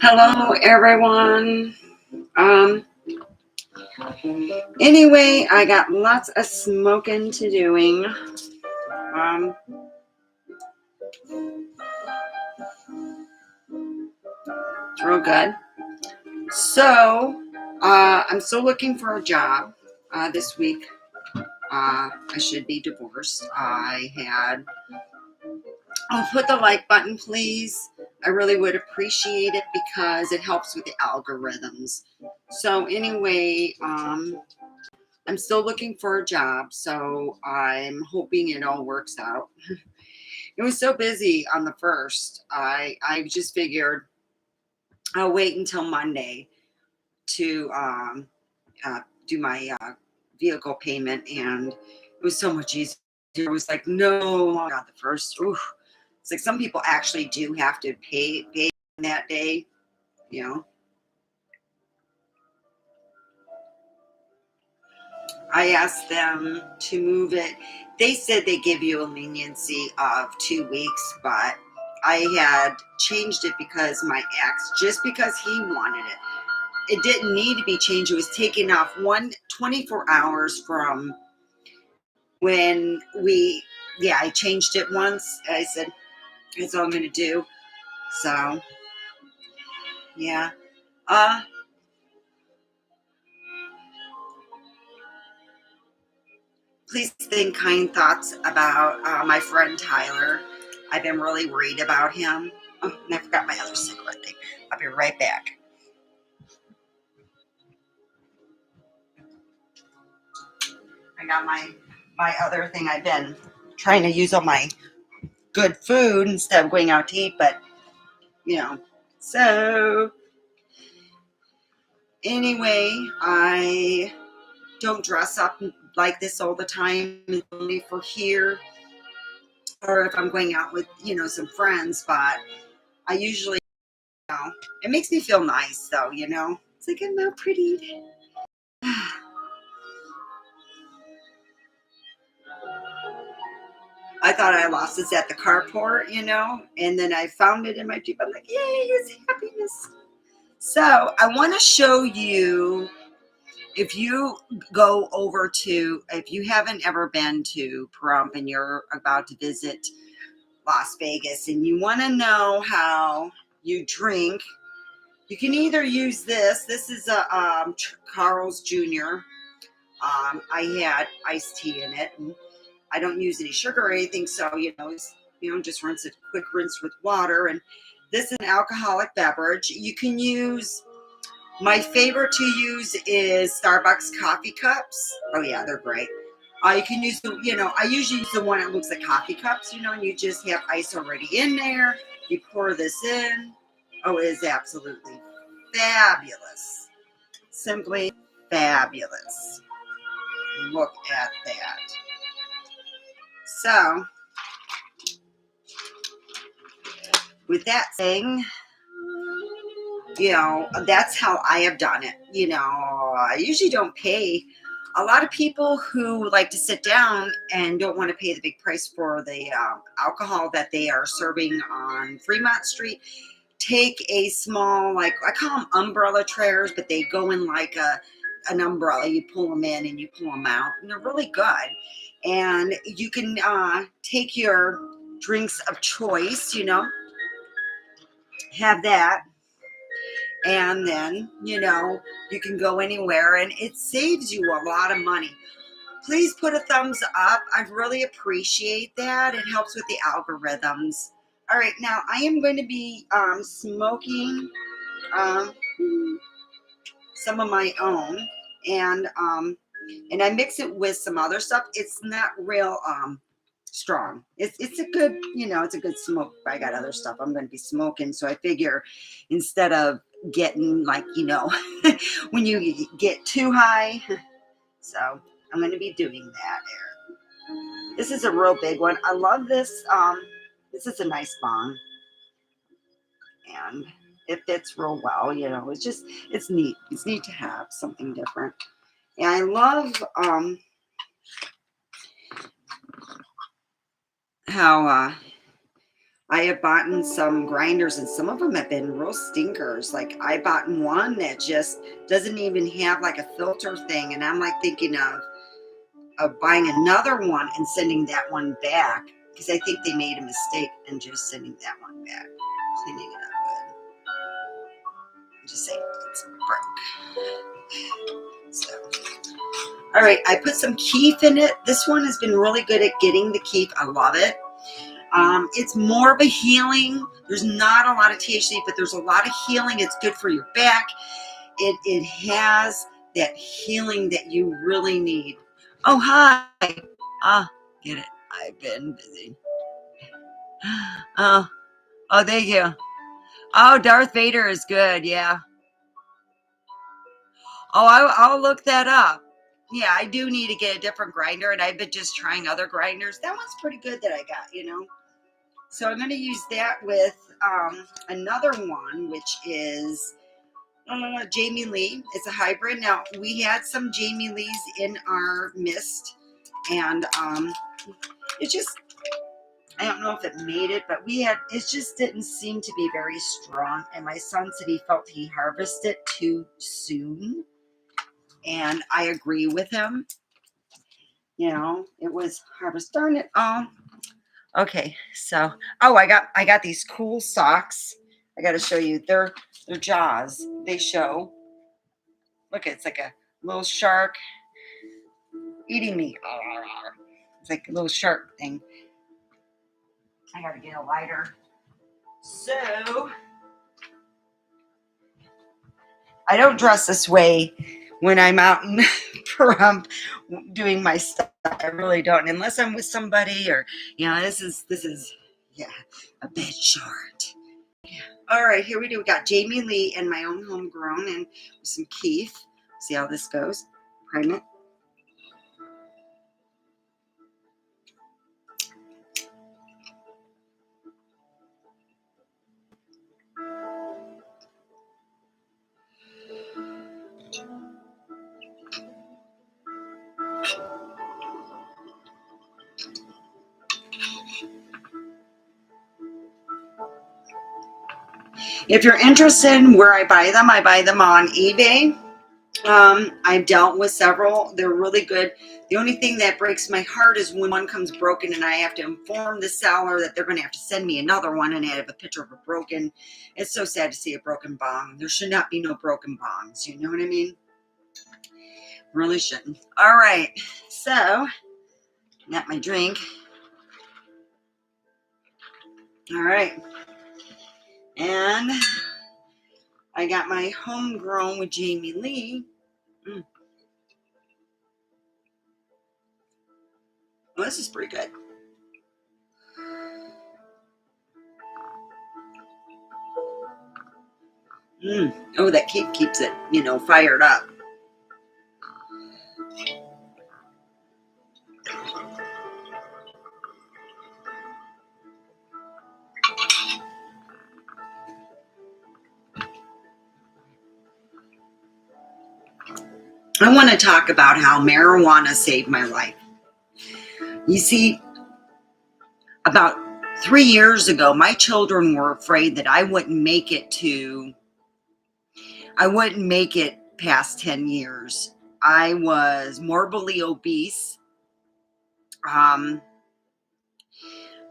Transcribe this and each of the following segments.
Hello, everyone. Anyway, I got lots of smoking to doing. It's real good. So, I'm still looking for a job. This week, I should be divorced. Oh, put the like button, please. I really would appreciate it because it helps with the algorithms. So anyway, I'm still looking for a job, so I'm hoping it all works out. It was so busy on the 1st. I just figured I'll wait until Monday to do my vehicle payment, and it was so much easier. It was like, no, not the 1st. Oof. It's like some people actually do have to pay that day, you know. I asked them to move it. They said they give you a leniency of 2 weeks, but I had changed it because my ex, just because he wanted it. It didn't need to be changed. It was taken off 24 hours from when I changed it once. I said, that's all I'm going to do. So, yeah. Please think kind thoughts about my friend Tyler. I've been really worried about him. Oh, and I forgot my other cigarette thing. I'll be right back. I got my other thing. I've been trying to use all my good food instead of going out to eat, but so anyway, I don't dress up like this all the time. It's only for here, or if I'm going out with some friends. But I usually, it makes me feel nice, though. It's like I'm not pretty. I thought I lost this at the carport, and then I found it in my Jeep. I'm like, yay, it's happiness. So I want to show you, if you haven't ever been to Pahrump and you're about to visit Las Vegas and you want to know how you drink, you can either use this. This is a Carl's Jr. I had iced tea in it, and I don't use any sugar or anything, so just rinse it, quick rinse with water. And this is an alcoholic beverage. You can use, my favorite to use is Starbucks coffee cups. Oh yeah, they're great. You can use I usually use the one that looks like coffee cups, and you just have ice already in there. You pour this in. Oh, it is absolutely fabulous. Simply fabulous. Look at that. So, with that thing, that's how I have done it. I usually don't pay. A lot of people who like to sit down and don't want to pay the big price for the alcohol that they are serving on Fremont Street take a small, like, I call them umbrella trays, but they go in like an umbrella. You pull them in and you pull them out, and they're really good. And you can take your drinks of choice, have that. And then, you can go anywhere, and it saves you a lot of money. Please put a thumbs up. I really appreciate that. It helps with the algorithms. All right, now I am going to be smoking some of my own, and I mix it with some other stuff. It's not real strong. It's a good, it's a good smoke. I got other stuff I'm going to be smoking, so I figure instead of getting like, when you get too high, so I'm going to be doing that there. This is a real big one. I love this. This is a nice bong, and it fits real well. It's neat. It's neat to have something different. And I love how I have bought some grinders, and some of them have been real stinkers. Like I bought one that just doesn't even have like a filter thing, and I'm like thinking of buying another one and sending that one back because I think they made a mistake in just sending that one back, cleaning it up good. I'm just saying it's broke. So, all right, I put some keef in it. This one has been really good at getting the keef. I love it. It's more of a healing. There's not a lot of THC, but there's a lot of healing. It's good for your back. It has that healing that you really need. Oh, hi. Get it. I've been busy. Oh, thank you. Oh, Darth Vader is good. Yeah. Oh, I'll look that up. Yeah, I do need to get a different grinder, and I've been just trying other grinders. That one's pretty good that I got. So I'm going to use that with another one, which is Jamie Lee. It's a hybrid. Now, we had some Jamie Lees in our mist, and it just, I don't know if it made it, but it just didn't seem to be very strong. And my son said he felt he harvested it too soon. And I agree with him. It was harvest. Darn it. Okay, so I got these cool socks. I got to show you. They're jaws. They show. Look, it's like a little shark eating me. It's like a little shark thing. I got to get a lighter. So I don't dress this way when I'm out in Pahrump doing my stuff. I really don't, unless I'm with somebody or this is a bit short. Yeah. All right, here we do. We got Jamie Lee and my own homegrown and some keef. See how this goes. Prime it. If you're interested in where I buy them on eBay. I've dealt with several. They're really good. The only thing that breaks my heart is when one comes broken and I have to inform the seller that they're going to have to send me another one, and I have a picture of a broken. It's so sad to see a broken bong. There should not be no broken bongs. You know what I mean? Really shouldn't. All right. So, got my drink. All right. And I got my homegrown with Jamie Lee. Well, this is pretty good. Oh, that keeps it, fired up. I want to talk about how marijuana saved my life. You see, about 3 years ago, my children were afraid that I wouldn't make it past 10 years. I was morbidly obese. The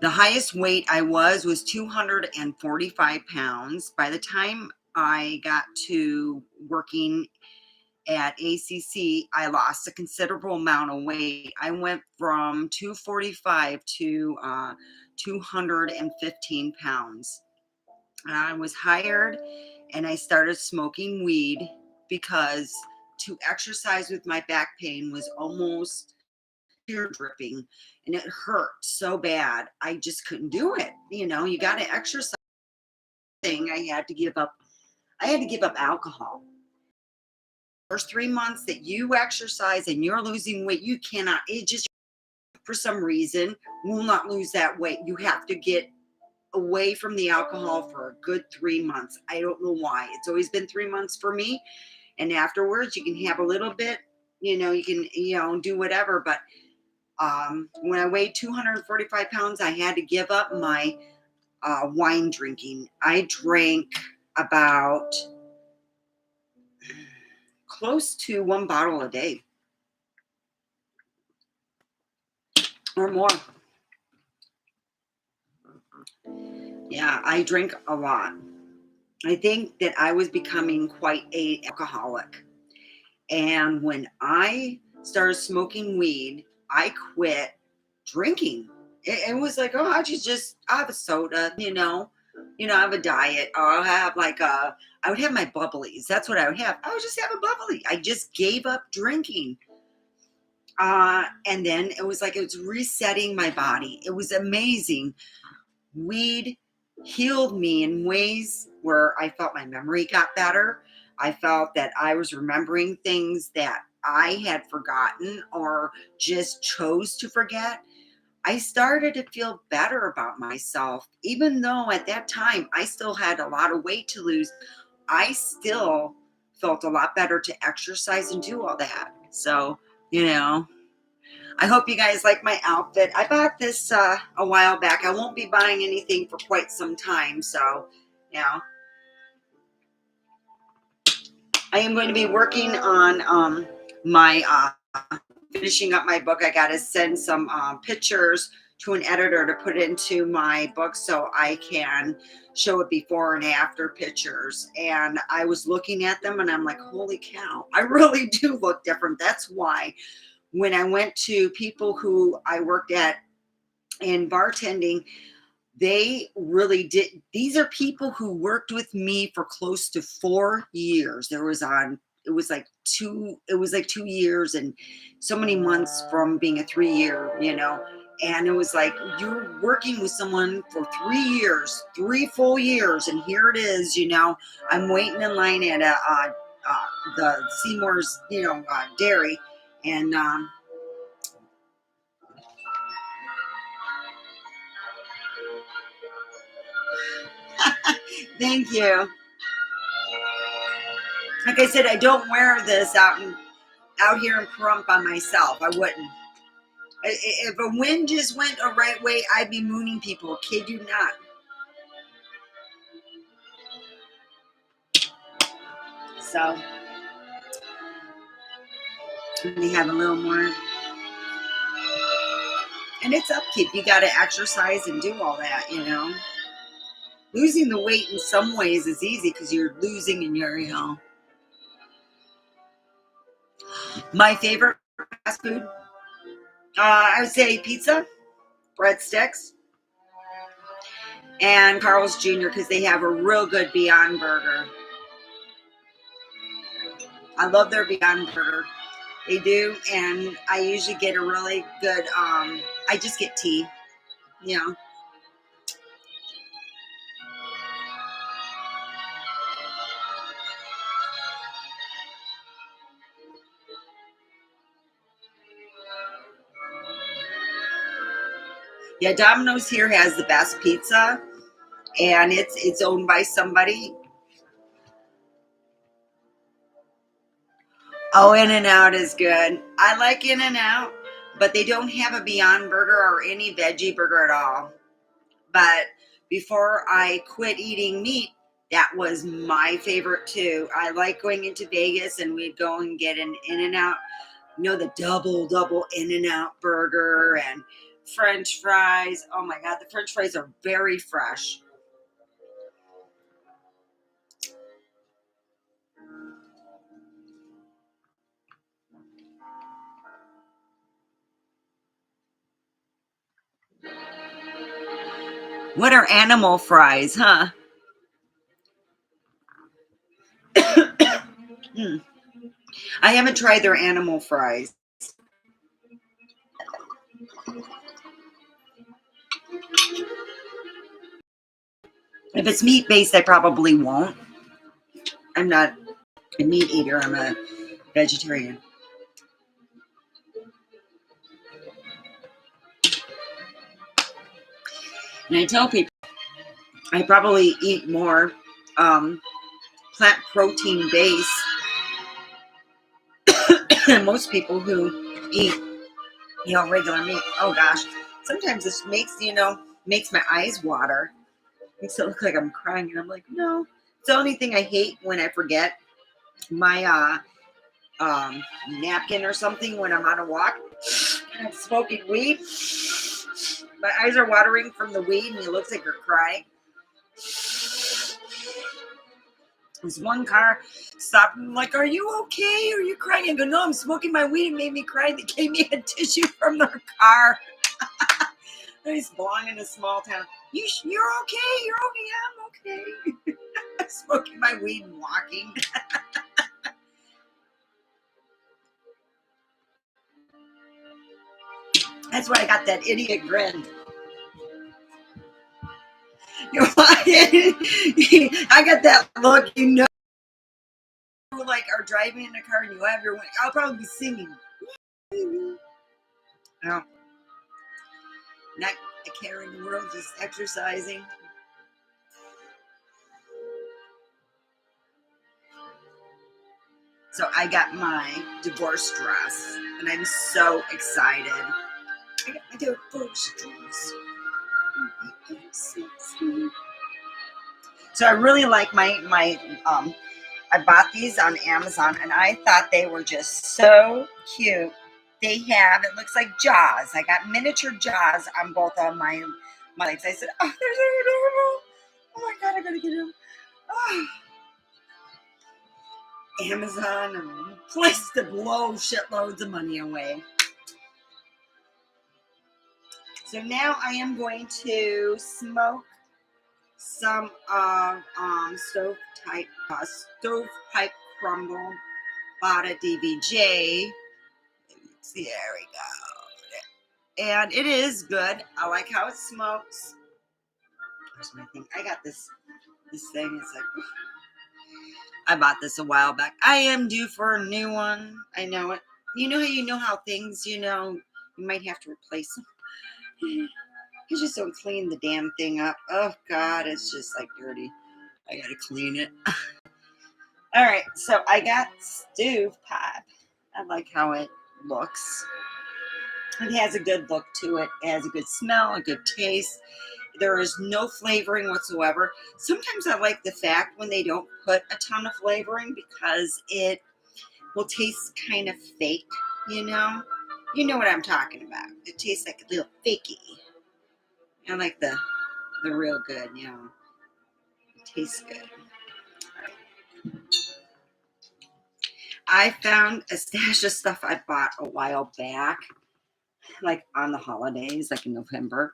highest weight I was 245 pounds. By the time I got to working at ACC, I lost a considerable amount of weight. I went from 245 to 215 pounds. I was hired and I started smoking weed because to exercise with my back pain was almost tear dripping, and it hurt so bad. I just couldn't do it. You got to exercise. I had to give up alcohol. First 3 months that you exercise and you're losing weight, you cannot, it just for some reason will not lose that weight. You have to get away from the alcohol for a good 3 months. I don't know why. It's always been 3 months for me. And afterwards you can have a little bit, you can, do whatever. But When I weighed 245 pounds, I had to give up my wine drinking. I drank about close to 1 bottle a day or more. Yeah, I drink a lot. I think that I was becoming quite an alcoholic. And when I started smoking weed, I quit drinking. It was like, oh, I have a soda, I have a diet, or I'll have I would have my bubblies. That's what I would have. I would just have a bubbly. I just gave up drinking. And then it was like, it was resetting my body. It was amazing. Weed healed me in ways where I felt my memory got better. I felt that I was remembering things that I had forgotten or just chose to forget. I started to feel better about myself, even though at that time I still had a lot of weight to lose. I still felt a lot better to exercise and do all that. So, I hope you guys like my outfit. I bought this a while back. I won't be buying anything for quite some time. So, I am going to be working on my finishing up my book. I got to send some pictures to an editor to put into my book so I can show it before and after pictures. And I was looking at them and I'm like, holy cow, I really do look different. That's why when I went to people who I worked at in bartending, they really did. These are people who worked with me for close to 4 years. It was like 2 years and so many months from being a 3 year, and it was like, you're working with someone for 3 years, 3 full years. And here it is, I'm waiting in line at the Seymour's, dairy. And, thank you. Like I said, I don't wear this out here in Pahrump by myself. I wouldn't. If a wind just went a right way, I'd be mooning people. Kid you not. So let me have a little more. And it's upkeep. You got to exercise and do all that, Losing the weight in some ways is easy because you're losing in your, My favorite fast food, I would say pizza, breadsticks, and Carl's Jr. because they have a real good Beyond Burger. I love their Beyond Burger. They do, and I usually get a really good, I just get tea, Yeah, Domino's here has the best pizza, and it's owned by somebody. Oh, In-N-Out is good. I like In-N-Out, but they don't have a Beyond Burger or any veggie burger at all. But before I quit eating meat, that was my favorite too. I like going into Vegas and we'd go and get an In-N-Out, the double In-N-Out burger and French fries. Oh my God, the French fries are very fresh. What are animal fries, huh? I haven't tried their animal fries. If it's meat based, I probably won't. I'm not a meat eater. I'm a vegetarian. And I tell people I probably eat more plant protein base than most people who eat regular meat. Oh gosh, sometimes this makes makes my eyes water. Makes it look like I'm crying, and I'm like, no. It's the only thing I hate when I forget my napkin or something when I'm on a walk and I'm smoking weed. My eyes are watering from the weed, and it looks like you're crying. This one car stopped and I'm like, are you okay? Are you crying? I go, no, I'm smoking my weed. It made me cry. They gave me a tissue from their car. I used to belong in a small town. You're okay. You're okay. I'm okay. I'm smoking my weed and walking. That's why I got that idiot grin. I got that look, like are driving in a car and you have your. I'll probably be singing. No, not a care in the world, just exercising. So I got my divorce dress, and I'm so excited. I got my divorce dress. So I really like my I bought these on Amazon, and I thought they were just so cute. They have, it looks like Jaws. I got miniature Jaws on both of my legs. I said, oh, they're so adorable. Oh my God, I gotta get them. Oh. Amazon, a place to blow shitloads of money away. So now I am going to smoke some stovepipe crumble. Bought a DVJ. There we go. And it is good. I like how it smokes. Where's my thing? I got this thing. It's like, I bought this a while back. I am due for a new one. I know it. You know how things, you might have to replace them. You just don't clean the damn thing up. Oh God, it's just like dirty. I gotta clean it. All right, so I got stovepipe. I like how it looks. It has a good look to it. It has a good smell, a good taste. There is no flavoring whatsoever. Sometimes I like the fact when they don't put a ton of flavoring because it will taste kind of fake, You know what I'm talking about. It tastes like a little fakey. I like the real good, It tastes good. I found a stash of stuff I bought a while back, like on the holidays, like in November.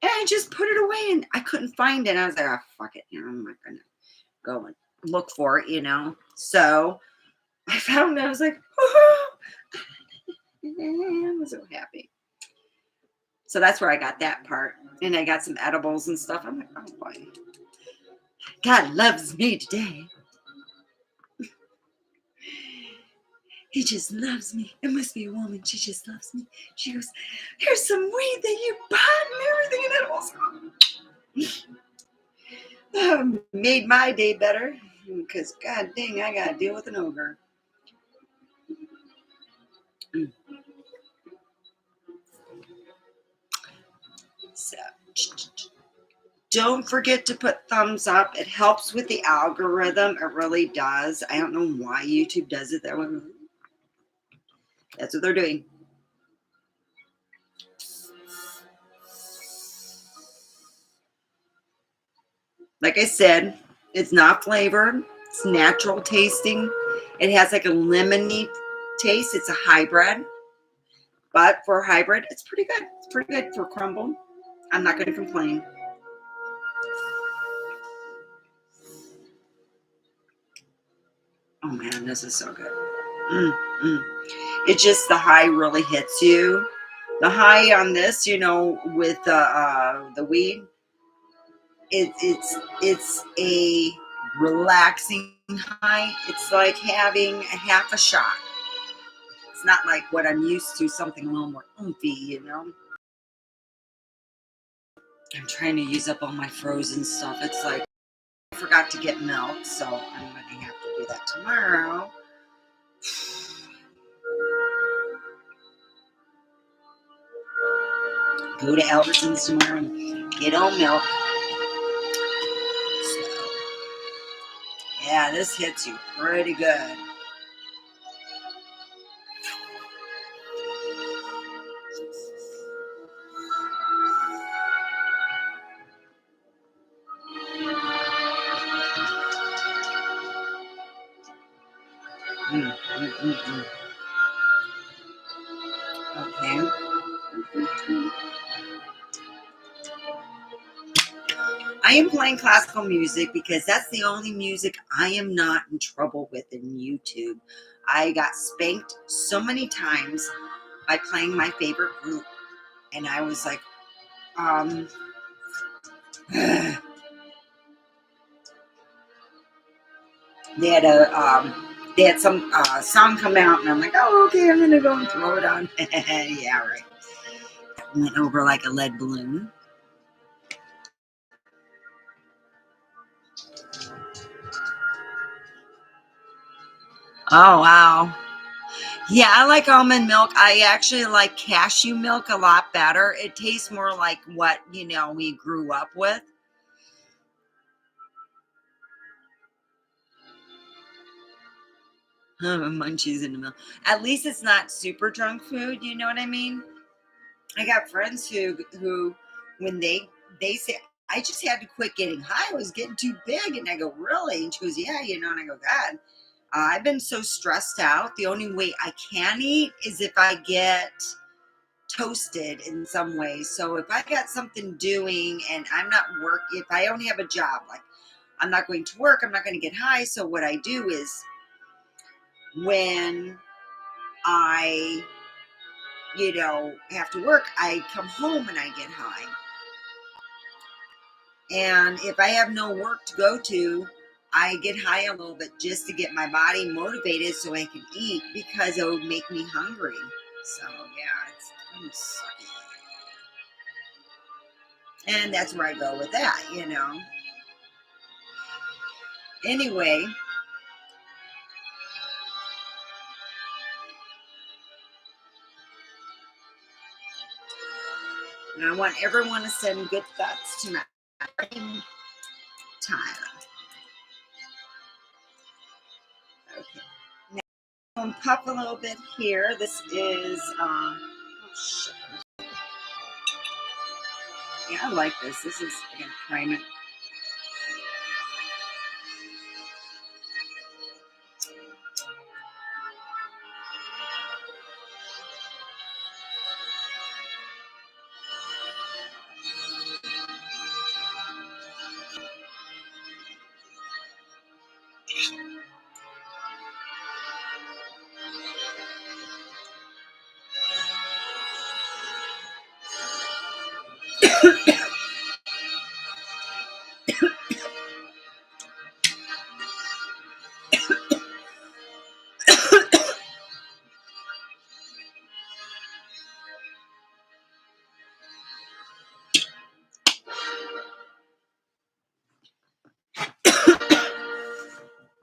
And I just put it away and I couldn't find it. I was like, oh, fuck it. I'm not going to go and look for it, So I found it. I was like, oh, I was so happy. So that's where I got that part. And I got some edibles and stuff. I'm like, oh boy. God loves me today. He just loves me. It must be a woman. She just loves me. She goes, here's some weed that you bought and everything. And edibles. Made my day better. Because god dang, I got to deal with an ogre. So, don't forget to put thumbs up. It helps with the algorithm. It really does. I don't know why YouTube does it that way. That's what they're doing. Like I said, it's not flavored. It's natural tasting. It has like a lemony taste. It's a hybrid. But for a hybrid, it's pretty good. It's pretty good for crumble. I'm not going to complain. Oh man, this is so good. It just, the high really hits you. The high on this, with the weed, it's a relaxing high. It's like having a half a shot. It's not like what I'm used to, something a little more oomphy, I'm trying to use up all my frozen stuff. It's like I forgot to get milk, so I'm going to have to do that tomorrow. Go to Albertsons tomorrow and get oat milk. So, yeah, this hits you pretty good. Okay. I am playing classical music because that's the only music I am not in trouble with in YouTube. I got spanked so many times by playing my favorite group, and I was like, they had some song come out, and I'm like, oh, okay, I'm gonna go and throw it on. Yeah, right. Went over like a lead balloon. Oh wow. Yeah, I like almond milk. I actually like cashew milk a lot better. It tastes more like what, we grew up with. Munchies in the milk. At least it's not super junk food, you know what I mean? I got friends who when they say I just had to quit getting high. I was getting too big. And I go, really? And she goes, yeah, and I go, God, I've been so stressed out. The only way I can eat is if I get toasted in some way. So if I got something doing and I'm not working, if I only have a job, like I'm not going to work, I'm not going to get high. So what I do is when I, have to work, I come home and I get high. And if I have no work to go to, I get high a little bit just to get my body motivated so I can eat because it would make me hungry. So yeah, it's kind of sucky. And that's where I go with that. Anyway, and I want everyone to send good thoughts to my time. Okay. Now I'm going to puff a little bit here. This is, oh shit. Yeah, I like this. This is, I'm going to prime it.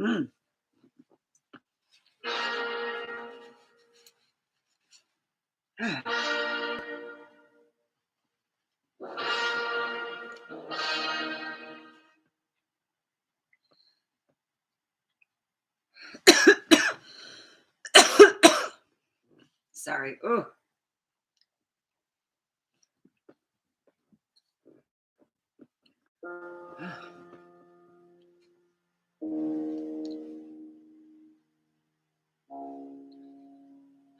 Mm. Sorry. Oh.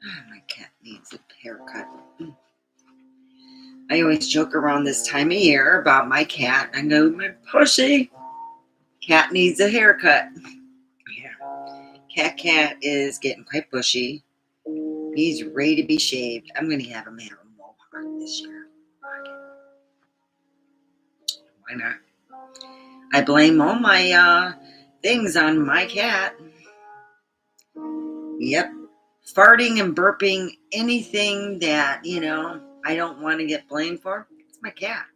My cat needs a haircut. I always joke around this time of year about my cat. I go, my pushy cat needs a haircut. Yeah. Cat is getting quite bushy. He's ready to be shaved. I'm going to have him have a mohawk this year. Why not? I blame all my things on my cat. Yep. Farting and burping, anything that, I don't want to get blamed for, it's my cat.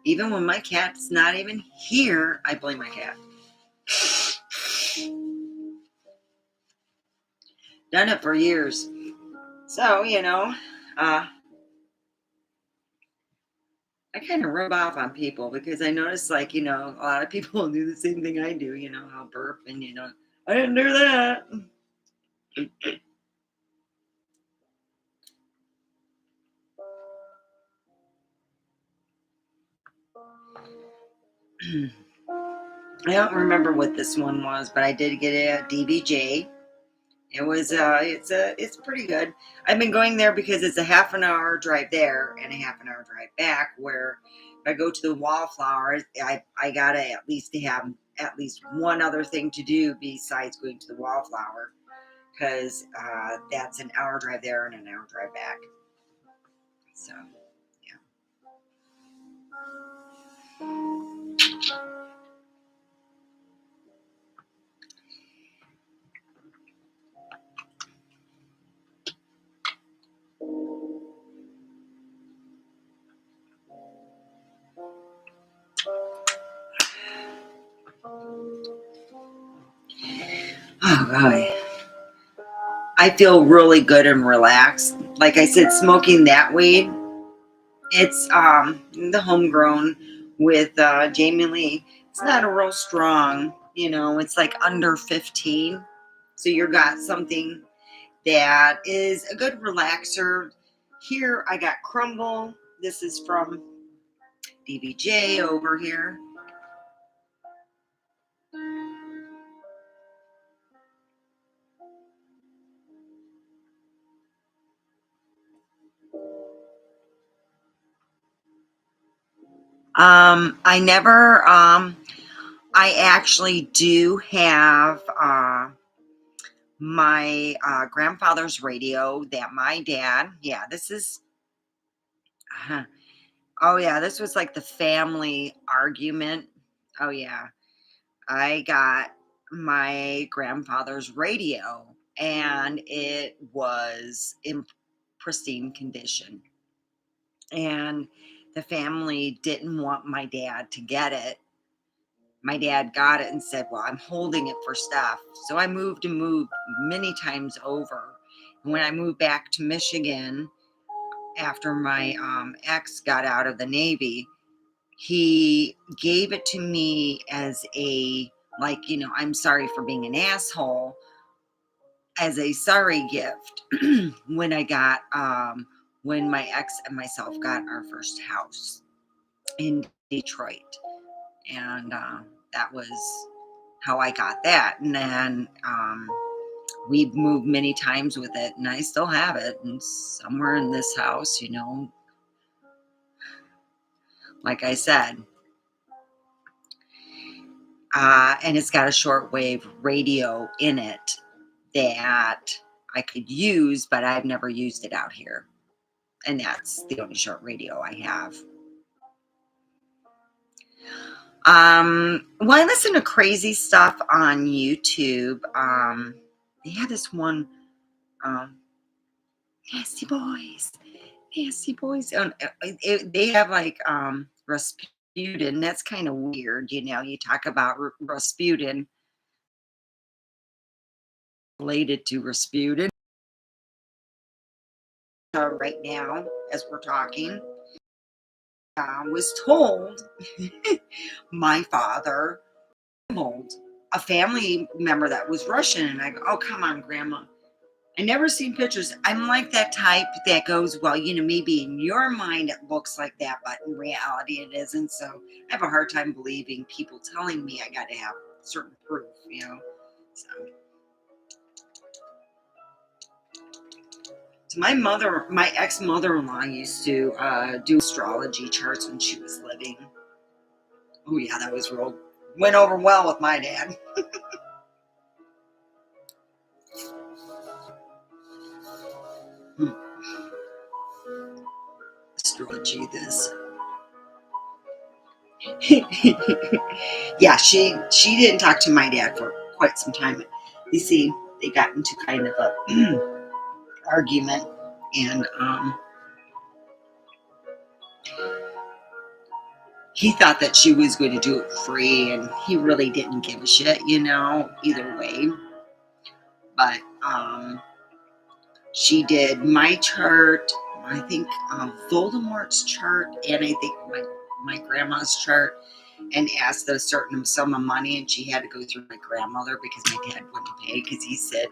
Even when my cat's not even here, I blame my cat. Done it for years. So, I kind of rub off on people because I notice, like, a lot of people do the same thing I do, I'll burp and, I didn't do that. I don't remember what this one was, but I did get it at DBJ. It was it's pretty good. I've been going there because it's a half an hour drive there and a half an hour drive back. Where if I go to the Wallflowers, I gotta at least have at least one other thing to do besides going to the Wallflower, because that's an hour drive there and an hour drive back. So yeah. Oh god. I feel really good and relaxed. Like I said, smoking that weed, it's the homegrown with Jamie Lee. It's not a real strong, it's like under 15. So you got something that is a good relaxer. Here I got Crumble. This is from DBJ over here. I never I actually do have my grandfather's radio that my dad, this is, oh yeah, this was like the family argument. Oh yeah, I got my grandfather's radio and it was in pristine condition. And the family didn't want my dad to get it. My dad got it and said, well, I'm holding it for stuff. So I moved and moved many times over. And when I moved back to Michigan after my ex got out of the Navy, he gave it to me as a, like, I'm sorry for being an asshole, as a sorry gift when I got, when my ex and myself got our first house in Detroit. And that was how I got that. And then we've moved many times with it, and I still have it. And somewhere in this house, like I said, and it's got a shortwave radio in it that I could use, but I've never used it out here. And that's the only short radio I have. Well, I listen to crazy stuff on YouTube. They had this one, Nasty Boys. They have like Rasputin. That's kind of weird, You talk about Rasputin, related to Rasputin. Right now, as we're talking, was told my father told a family member that was Russian, and I go, "Oh, come on, Grandma." I never seen pictures. I'm like that type that goes, well, maybe in your mind it looks like that, but in reality it isn't. So I have a hard time believing people telling me I got to have certain proof, So, my ex-mother-in-law used to do astrology charts when she was living. Oh yeah, that was went over well with my dad. Astrology this. Yeah, she didn't talk to my dad for quite some time. You see, they got into kind of a argument, and he thought that she was going to do it free, and he really didn't give a shit, either way. But she did my chart, I think Voldemort's chart, and I think my grandma's chart, and asked a certain sum of money, and she had to go through my grandmother because my dad wouldn't pay, because he said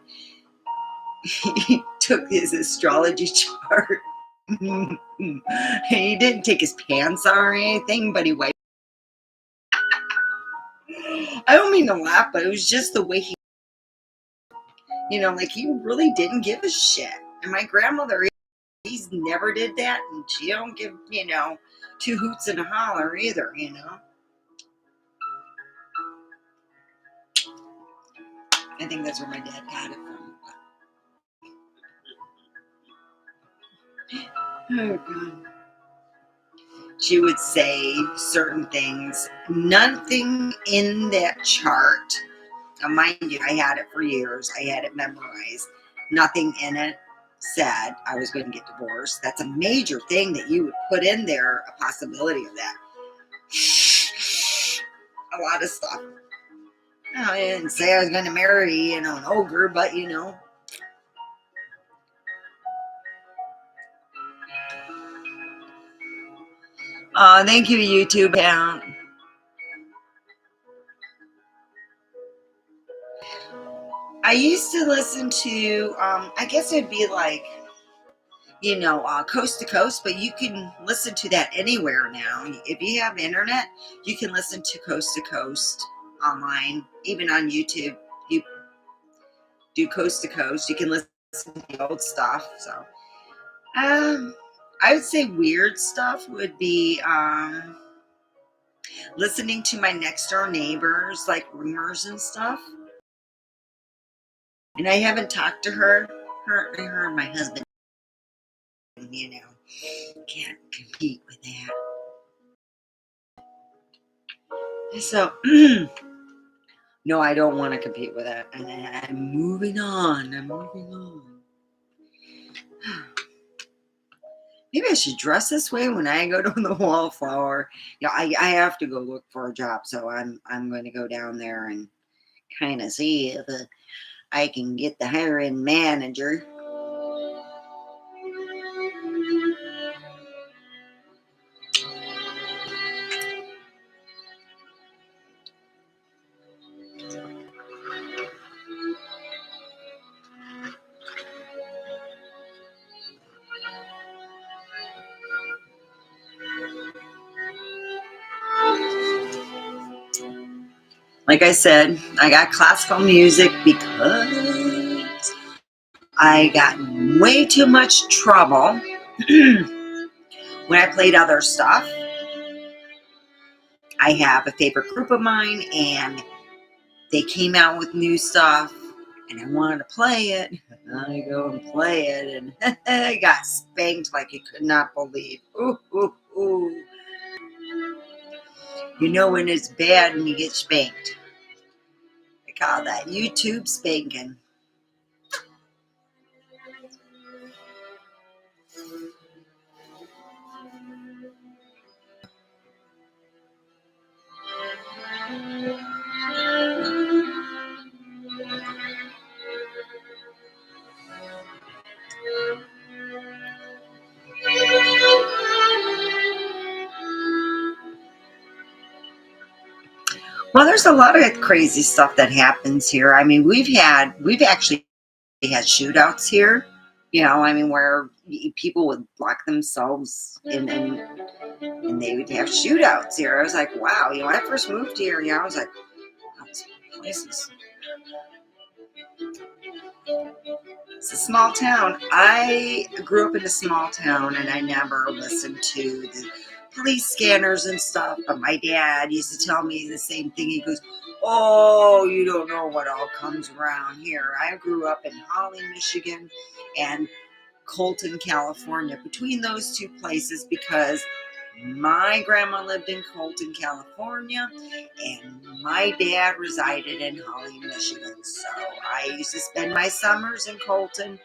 he took his astrology chart. He didn't take his pants on or anything, but he wiped. I don't mean to laugh, but it was just the way he, like he really didn't give a shit. And my grandmother, he's never did that, and she don't give, two hoots and a holler either. I think that's where my dad got it from. Oh, God. She would say certain things, nothing in that chart. Now, mind you, I had it for years. I had it memorized. Nothing in it said I was going to get divorced. That's a major thing that you would put in there, a possibility of that. A lot of stuff. No, I didn't say I was going to marry, an ogre, but thank you, YouTube account. I used to listen to, I guess it'd be like, coast to coast, but you can listen to that anywhere now. If you have internet, you can listen to coast to coast online, even on YouTube. You do coast to coast. You can listen to the old stuff. So, I would say weird stuff would be listening to my next door neighbors, like rumors and stuff. And I haven't talked to her and my husband, can't compete with that. So, no, I don't want to compete with that. And I'm moving on. Maybe I should dress this way when I go to the Wallflower. I have to go look for a job, so I'm going to go down there and kind of see if I can get the hiring manager. Like I said, I got classical music because I got way too much trouble when I played other stuff. I have a favorite group of mine, and they came out with new stuff, and I wanted to play it. I go and play it, and I got spanked like you could not believe. Ooh, ooh, ooh. When it's bad and you get spanked. I call that YouTube spanking. Well, there's a lot of crazy stuff that happens here. I mean, we've actually had shootouts here. Where people would lock themselves in, and they would have shootouts here. I was like, wow. When I first moved here, I was like, wow, this place it's a small town. I grew up in a small town, and I never listened to the police scanners and stuff. But my dad used to tell me the same thing. He goes, "Oh, you don't know what all comes around here." I grew up in Holly, Michigan, and Colton, California, between those two places, because my grandma lived in Colton, California, and my dad resided in Holly, Michigan. So I used to spend my summers in Colton,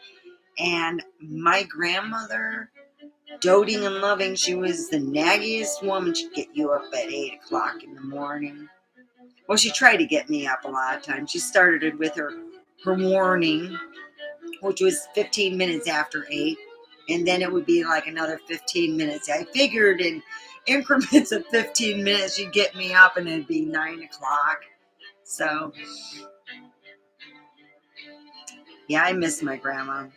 and my grandmother, doting and loving, she was the naggiest woman. She'd get you up at 8 o'clock in the morning. Well, she tried to get me up a lot of times. She started it with her warning, which was 15 minutes after 8. and then it would be like another 15 minutes. I figured in increments of 15 minutes, you'd get me up and it'd be 9 o'clock. So, yeah, I miss my grandma.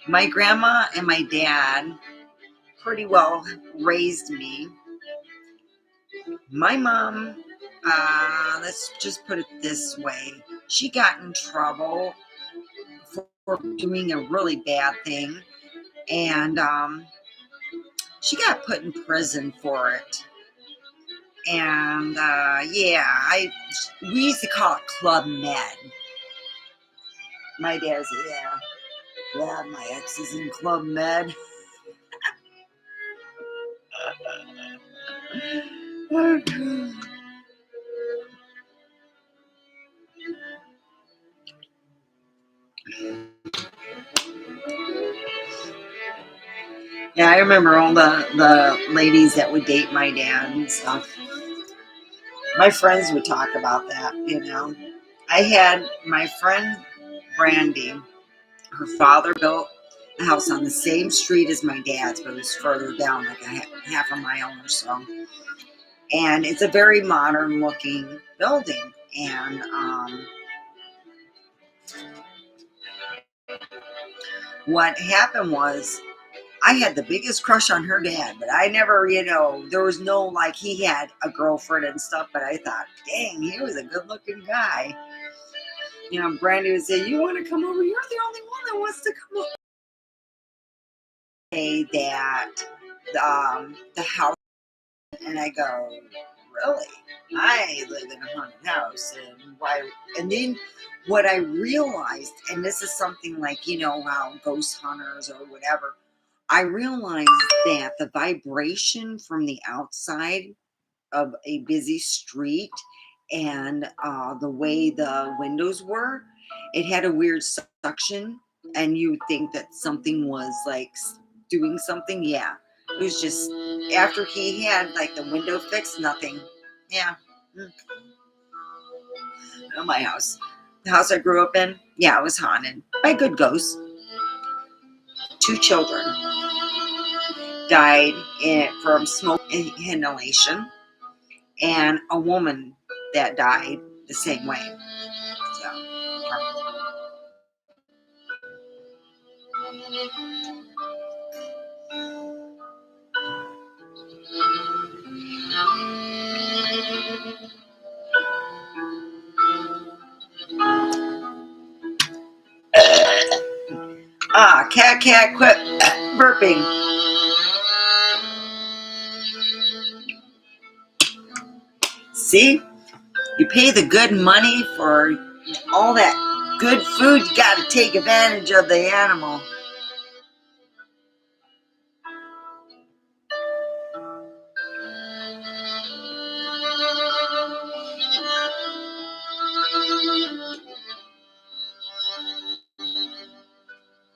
My grandma and my dad pretty well raised me. My mom, let's just put it this way, she got in trouble for doing a really bad thing, and she got put in prison for it. And yeah, we used to call it Club Med. My dad said, yeah, my ex is in Club Med. Yeah, I remember all the ladies that would date my dad and stuff. My friends would talk about that, I had my friend Brandy, her father built a house on the same street as my dad's, but it was further down, like half a mile or so. And it's a very modern looking building. And what happened was, I had the biggest crush on her dad, but I never, there was no, like, he had a girlfriend and stuff, but I thought, dang, he was a good looking guy. Brandy would say, you want to come over? You're the only one that wants to come over. Say that the house, and I go, really? I live in a haunted house, and why? And then what I realized, and this is something like, how ghost hunters or whatever, I realized that the vibration from the outside of a busy street and the way the windows were, it had a weird suction, and you would think that something was like doing something. Yeah, it was just after he had like the window fixed, nothing. Yeah. Oh, my house. The house I grew up in, yeah, it was haunted by good ghosts. 2 children died from smoke inhalation, and a woman that died the same way. So, cat, quit burping. See, you pay the good money for all that good food. You got to take advantage of the animal.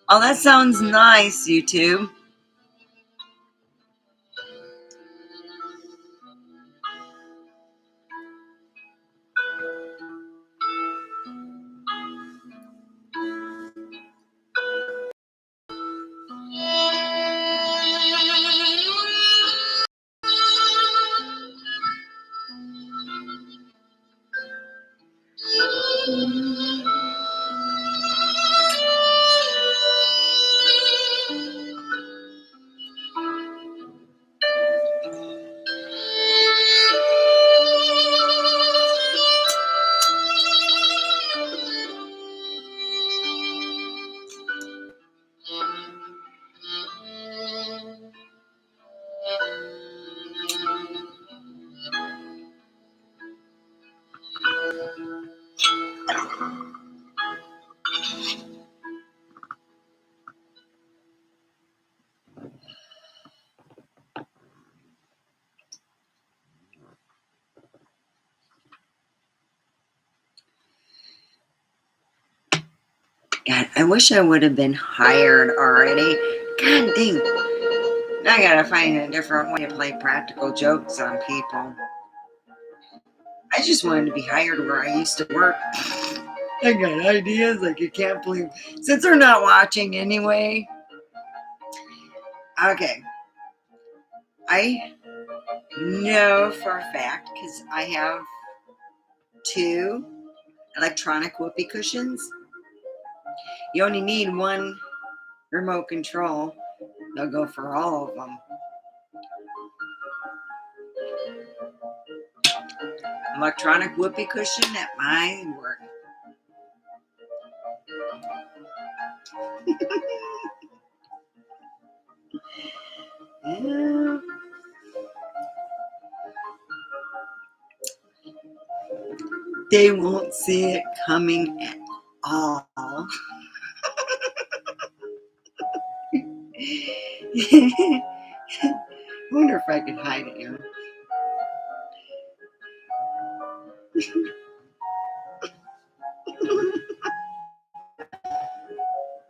Oh, that sounds nice, YouTube. God, I wish I would have been hired already. God dang. I gotta find a different way to play practical jokes on people. I just wanted to be hired where I used to work. I got ideas like you can't believe. Since they're not watching anyway, Okay. I know for a fact because I have 2 electronic whoopee cushions. You only need 1 remote control. They'll go for all of them. Electronic whoopee cushion at my work. Yeah. They won't see it coming at all. I wonder if I could hide it.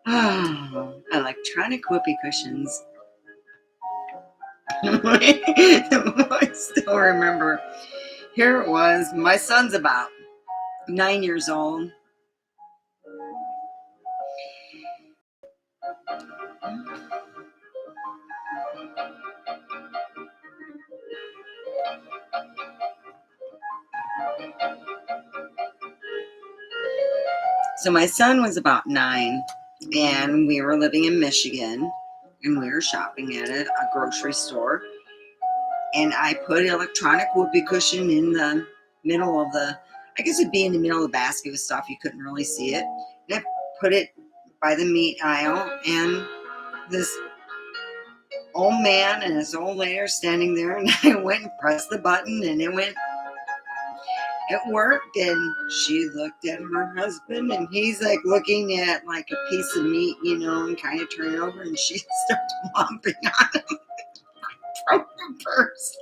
Oh, electronic whoopee cushions. I still remember. Here it was. My son's about 9 years old. So my son was about 9, and we were living in Michigan, and we were shopping at a grocery store. And I put electronic whoopee cushion in the middle of I guess it'd be in the middle of the basket with stuff. You couldn't really see it. And I put it by the meat aisle, and this old man and his old lady are standing there, and I went and pressed the button, and it worked. And she looked at her husband, and he's like looking at like a piece of meat, and kind of turning over, and she starts mopping on him from the purse.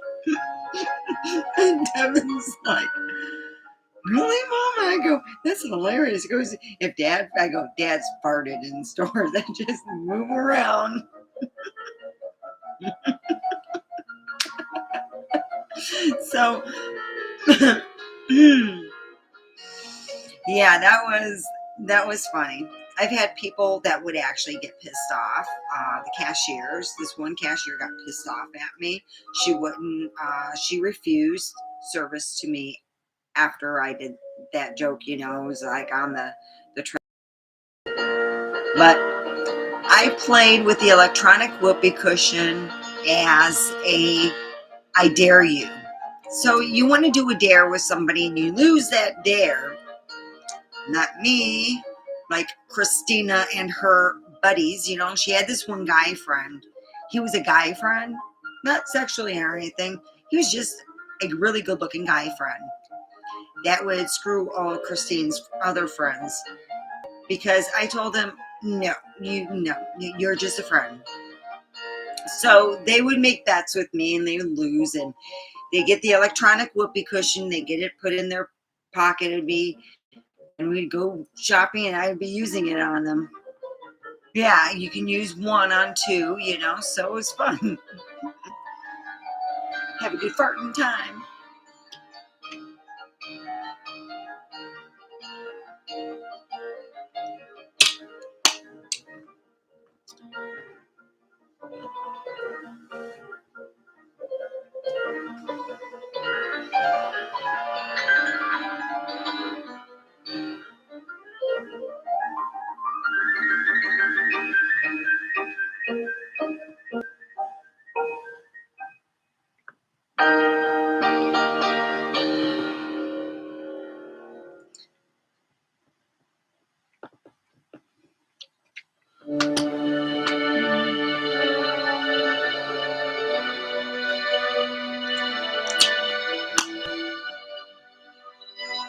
And Devin's like, "Really, Mom?" I go, "That's hilarious." He goes, I go, "Dad's farted in stores. They just move around." So, yeah, that was funny. I've had people that would actually get pissed off. The cashiers. This one cashier got pissed off at me. She wouldn't. She refused service to me after I did that joke. It was like on the train. But I played with the electronic whoopee cushion as I dare you. So you want to do a dare with somebody and you lose that dare. Not me, like Christina and her buddies. She had this one guy friend. He was a guy friend, not sexually or anything. He was just a really good looking guy friend that would screw all Christine's other friends because I told him, no, you're just a friend. So they would make bets with me and they would lose, and they get the electronic whoopee cushion, they get it put in their pocket, and we'd go shopping and I'd be using it on them. Yeah, you can use 1 on 2, so it was fun. Have a good farting time.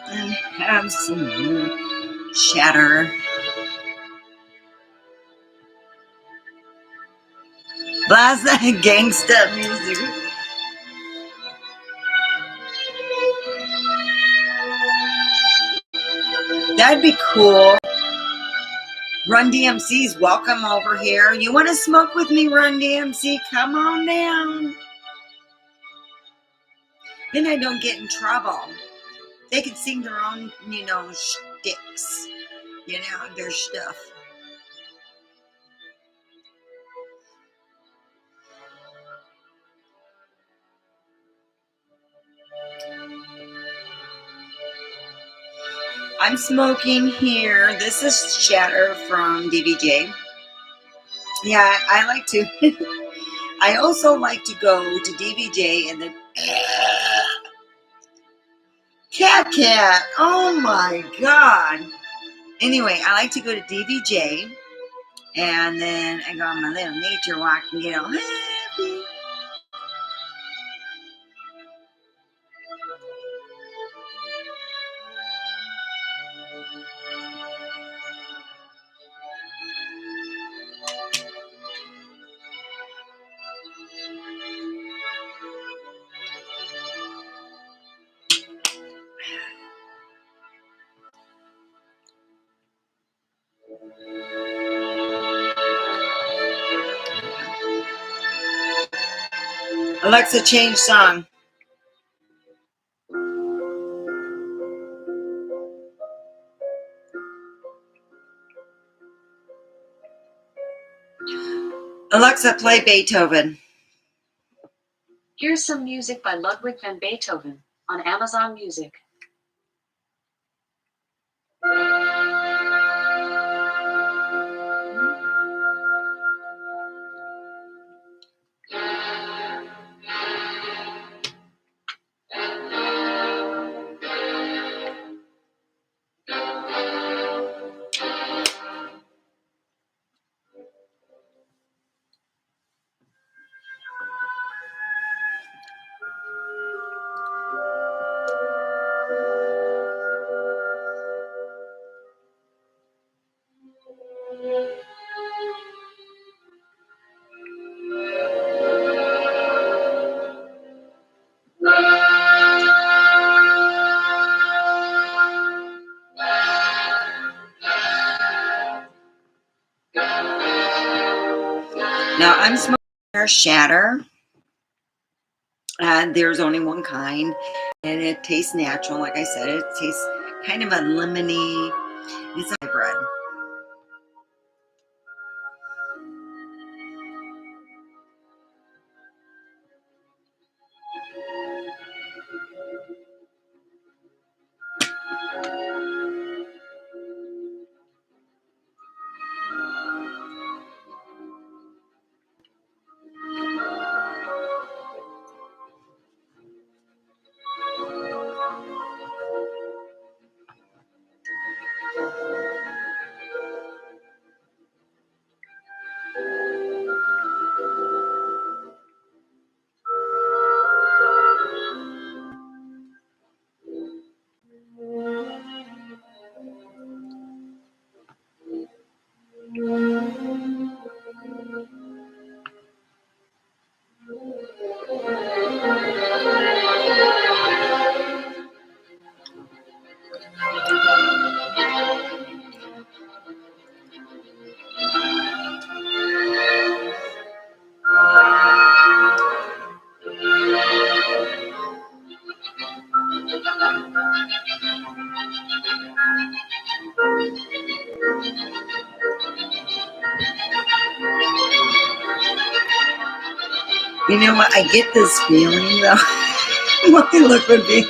And have some chatter. Blast that gangsta music. That'd be cool. Run DMC's welcome over here. You want to smoke with me, Run DMC? Come on down. Then I don't get in trouble. They can sing their own, shticks, their stuff. I'm smoking here. This is Shatter from DVJ. Yeah, I like to. I also like to go to DVJ and then cat. Oh my god. Anyway, I like to go to DVJ and then I go on my little nature walk and get all happy. Alexa, change song. Alexa, play Beethoven. Here's some music by Ludwig van Beethoven on Amazon Music. Now I'm smoking Shatter. There's only one kind, and it tastes natural. Like I said, it tastes kind of a lemony. It's a hybrid. You know what? I get this feeling though. My look would be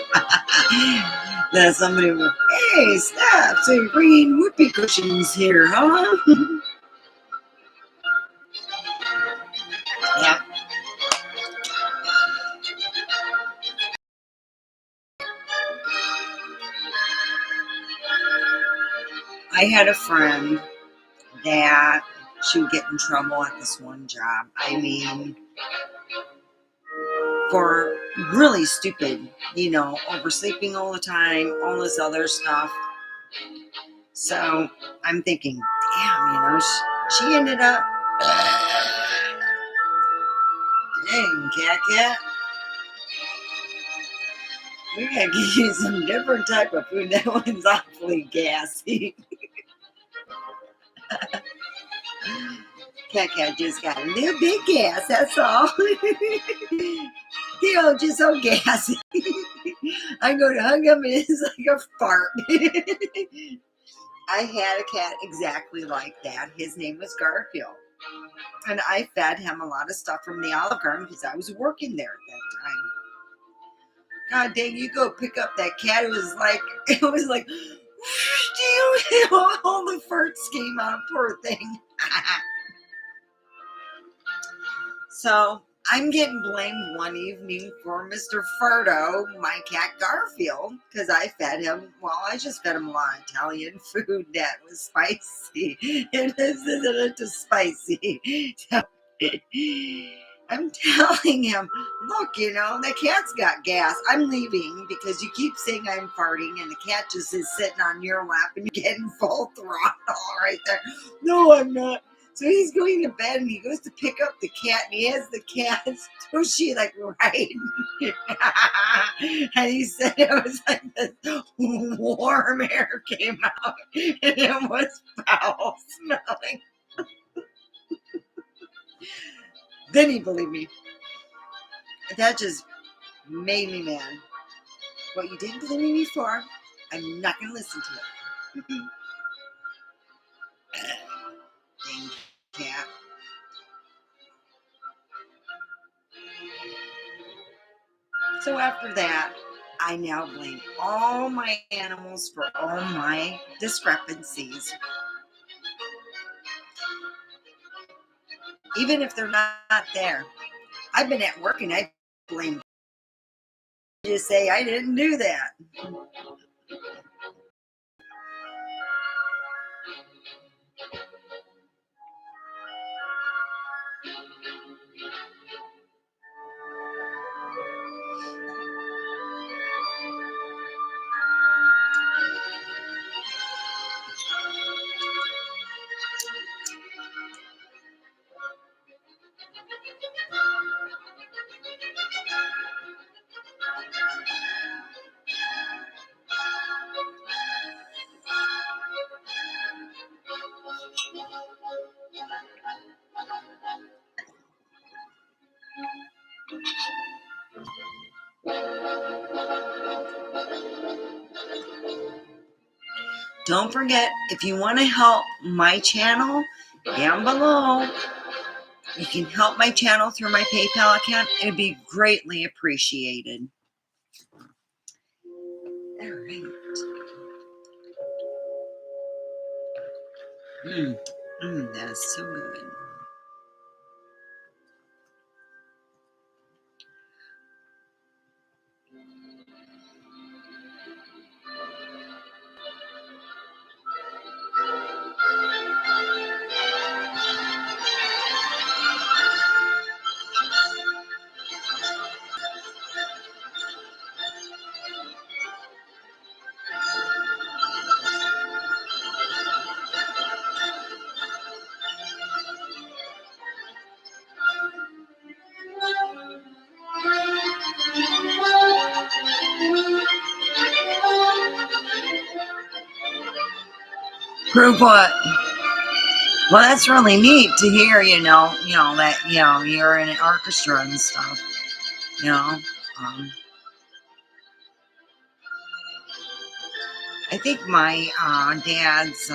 that somebody would, hey, stop! So you're bringing whoopee cushions here, huh? Yeah. I had a friend that she would get in trouble at this one job. I mean, for really stupid, oversleeping all the time, all this other stuff. So I'm thinking, damn, she ended up, dang, cat. We gotta give you some different type of food. That one's awfully gassy. Cat just got a little bit gas, that's all. Just so gassy. I go to hug him and it's like a fart. I had a cat exactly like that. His name was Garfield. And I fed him a lot of stuff from the Olive Garden because I was working there at that time. God dang, you go pick up that cat. It was like, All the farts came out, poor thing. So I'm getting blamed one evening for Mr. Fardo, my cat Garfield, because I fed him. Well, I just fed him a lot of Italian food that was spicy. It isn't too spicy. So, I'm telling him, look, the cat's got gas. I'm leaving because you keep saying I'm farting, and the cat just is sitting on your lap and you're getting full throttle right there. No, I'm not. So he's going to bed and he goes to pick up the cat and he has the cat's tushy like right. And he said it was like this warm air came out and it was foul smelling. Then he believed me. That just made me mad. What you didn't believe me before, I'm not going to listen to it. Dang cat. So after that, I now blame all my animals for all my discrepancies. Even if they're not there. I've been at work and I blame. Just say I didn't do that. Don't forget, if you want to help my channel, down below, you can help my channel through my PayPal account. It would be greatly appreciated. All right. That is so good. Prove what? Well, that's really neat to hear, that, you're in an orchestra and stuff, I think my dad's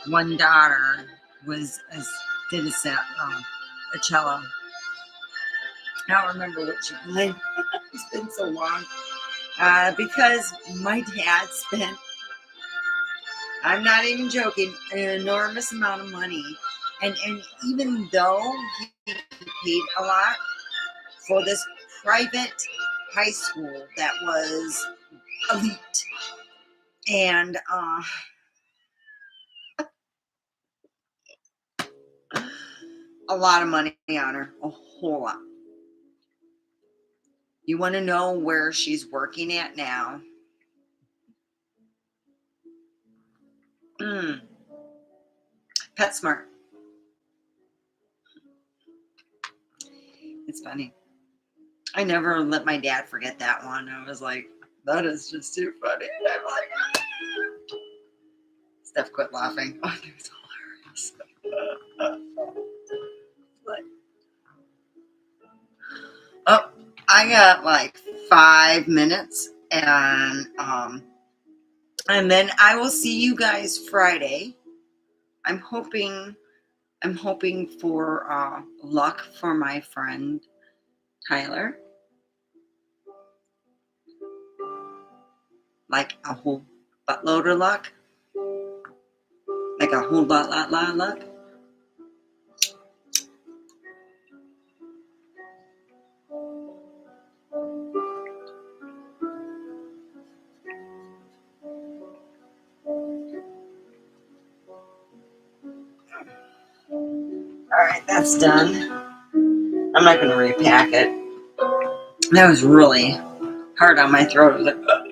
one daughter did a cello. I don't remember what she played. It's been so long. Because my dad spent, I'm not even joking, an enormous amount of money. And even though he paid a lot for this private high school that was elite, and a lot of money on her, a whole lot. You want to know where she's working at now? PetSmart. It's funny. I never let my dad forget that one. I was like, that is just too funny. And I'm like, Steph quit laughing. Oh, it was hilarious. Oh, I got like 5 minutes, and then I will see you guys Friday. I'm hoping for luck for my friend Tyler. like a whole buttload of luck, like a whole lot of luck. All right, that's done. I'm not going to repack it. That was really hard on my throat. I was like, ugh.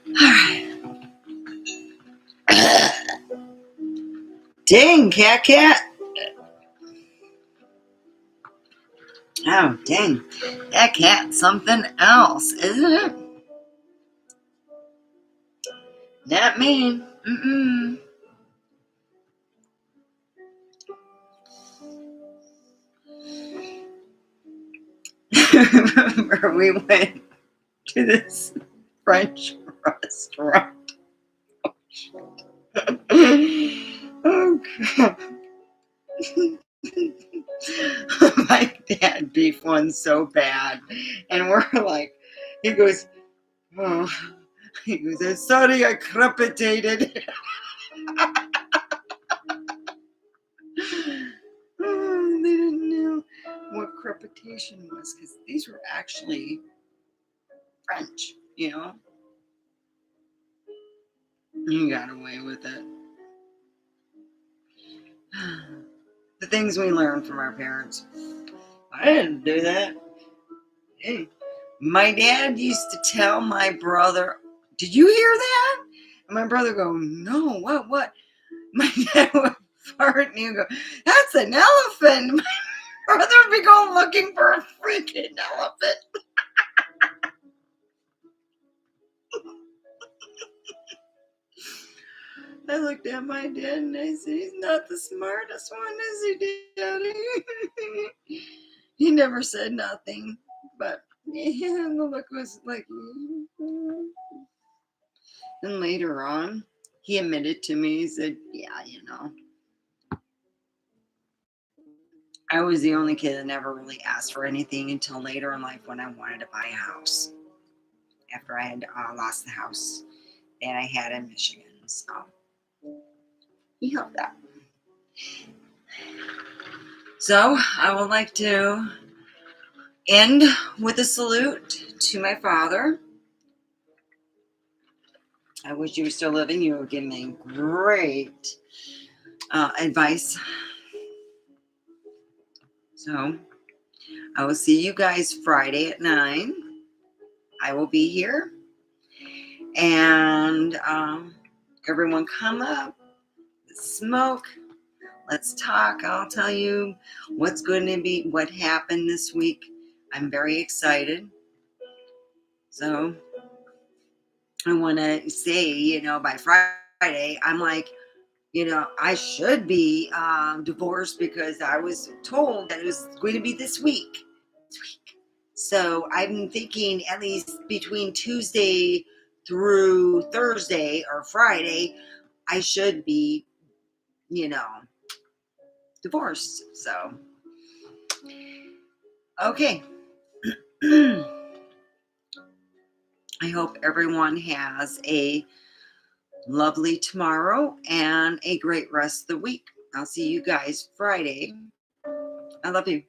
All right. Dang, cat. Oh, dang. That cat's something else, isn't it? Not me. Mm-mm. Remember, we went to this French restaurant. Oh, crap. My dad beef one so bad. And we're like, he goes, oh, he goes, I'm sorry I crepitated. Oh, they didn't know what crepitation was because these were actually French, you know. You got away with it. The things we learn from our parents. I didn't do that. Hey, my dad used to tell my brother, did you hear that? And my brother go, no, what? My dad would fart and he'd go, that's an elephant. My brother would be going looking for a freaking elephant. I looked at my dad and I said, he's not the smartest one, is he, Daddy? He never said nothing, but yeah, the look was like, and later on, he admitted to me, he said, yeah, you know, I was the only kid that never really asked for anything until later in life when I wanted to buy a house. After I had lost the house that I had in Michigan. So he helped out. So I would like to end with a salute to my father. I wish you were still living. You would give me great advice. So I will see you guys Friday at 9. I will be here. And everyone come up, smoke. Let's talk. I'll tell you what's going to be, what happened this week. I'm very excited. So I want to say, you know, by Friday, I'm like, you know, I should be divorced because I was told that it was going to be this week. So I'm thinking at least between Tuesday through Thursday or Friday, I should be, you know, divorced. So, okay. I hope everyone has a lovely tomorrow and a great rest of the week. I'll see you guys Friday. I love you.